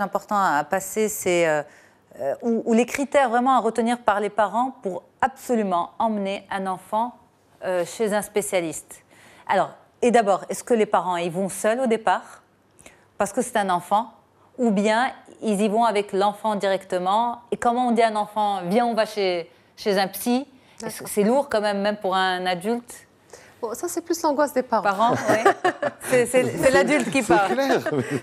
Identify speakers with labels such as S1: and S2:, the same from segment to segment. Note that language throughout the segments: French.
S1: Important à passer, c'est ou les critères vraiment à retenir par les parents pour absolument emmener un enfant chez un spécialiste. Alors, et d'abord, est-ce que les parents y vont seuls au départ parce que c'est un enfant, ou bien ils y vont avec l'enfant directement? Et comment on dit à un enfant, viens, on va chez un psy? C'est lourd quand même pour un adulte.
S2: Bon, ça, c'est plus l'angoisse des parents.
S1: Parents, oui. C'est l'adulte qui parle.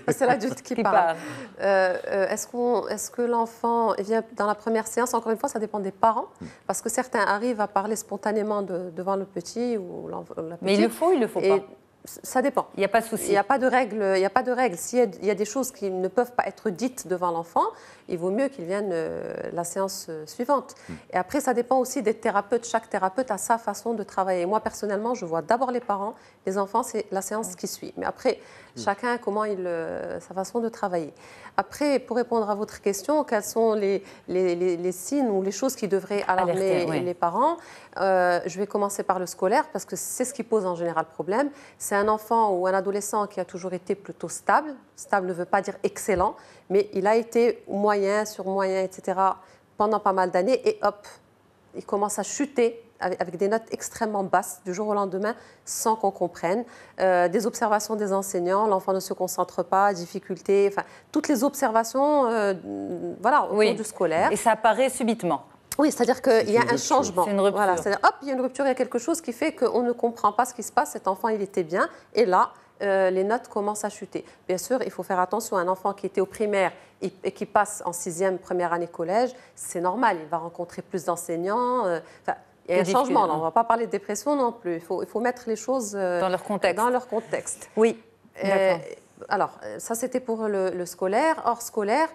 S2: C'est l'adulte qui parle. Est-ce que l'enfant vient dans la première séance? Encore une fois, ça dépend des parents, parce que certains arrivent à parler spontanément devant le petit ou la petite.
S1: Mais il le faut pas?
S2: Ça dépend.
S1: Il n'y a pas de souci.
S2: Il n'y a pas de règle. Il n'y a pas de règle. S'il y a des choses qui ne peuvent pas être dites devant l'enfant, il vaut mieux qu'il vienne la séance suivante. Et après, ça dépend aussi des thérapeutes. Chaque thérapeute a sa façon de travailler. Moi, personnellement, je vois d'abord les parents. Les enfants, c'est la séance qui suit. Mais après, chacun sa façon de travailler. Après, pour répondre à votre question, quels sont les signes ou les choses qui devraient alarmer les parents? Je vais commencer par le scolaire, parce que c'est ce qui pose en général problème. C'est un enfant ou un adolescent qui a toujours été plutôt stable. Stable ne veut pas dire excellent, mais il a été moyen sur moyen, etc. pendant pas mal d'années, et hop, il commence à chuter avec des notes extrêmement basses du jour au lendemain sans qu'on comprenne. Des observations des enseignants, l'enfant ne se concentre pas, difficultés, enfin, toutes les observations au cours du scolaire.
S1: Et ça apparaît subitement.
S2: Oui, c'est-à-dire qu'il y a un changement.
S1: C'est une rupture.
S2: Voilà, c'est-à-dire, hop, il y a une rupture, il y a quelque chose qui fait qu'on ne comprend pas ce qui se passe. Cet enfant, il était bien, et là, les notes commencent à chuter. Bien sûr, il faut faire attention. Un enfant qui était au primaire et qui passe en 6e, première année collège, c'est normal. Il va rencontrer plus d'enseignants. Il y a un changement. On ne va pas parler de dépression non plus. Il faut mettre les choses
S1: dans leur contexte.
S2: Dans leur contexte.
S1: Oui.
S2: Alors, ça, c'était pour le scolaire. Hors scolaire,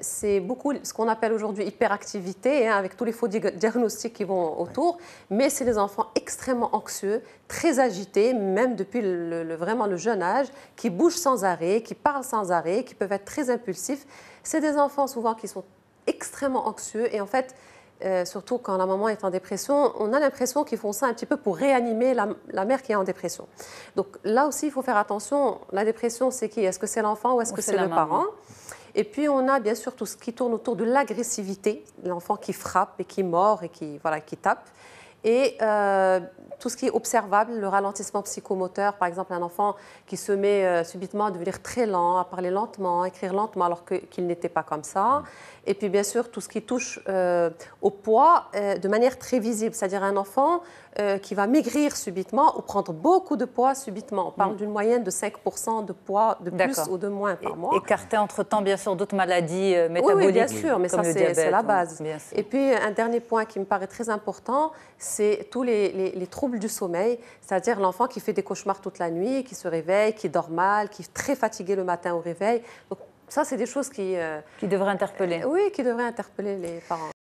S2: c'est beaucoup ce qu'on appelle aujourd'hui hyperactivité, avec tous les faux diagnostics qui vont autour. Mais c'est des enfants extrêmement anxieux, très agités, même depuis vraiment le jeune âge, qui bougent sans arrêt, qui parlent sans arrêt, qui peuvent être très impulsifs. C'est des enfants souvent qui sont extrêmement anxieux, et en fait, surtout quand la maman est en dépression, on a l'impression qu'ils font ça un petit peu pour réanimer la mère qui est en dépression. Donc là aussi, il faut faire attention. La dépression, c'est qui? Est-ce que c'est l'enfant ou est-ce que c'est le parent? Et puis, on a bien sûr tout ce qui tourne autour de l'agressivité, l'enfant qui frappe et qui mord et qui tape. Et tout ce qui est observable, le ralentissement psychomoteur, par exemple un enfant qui se met subitement à devenir très lent, à parler lentement, à écrire lentement alors qu'il n'était pas comme ça. Et puis bien sûr tout ce qui touche au poids de manière très visible, c'est-à-dire un enfant qui va maigrir subitement ou prendre beaucoup de poids subitement. On parle d'une moyenne de 5% de poids de plus ou de moins par mois.
S1: Écarter entre-temps bien sûr d'autres maladies métaboliques.
S2: Oui, bien sûr, mais ça c'est la base. Et puis un dernier point qui me paraît très important, c'est tous les troubles du sommeil, c'est-à-dire l'enfant qui fait des cauchemars toute la nuit, qui se réveille, qui dort mal, qui est très fatigué le matin au réveil. Donc ça, c'est des choses qui devraient
S1: interpeller.
S2: Oui, qui devraient interpeller les parents.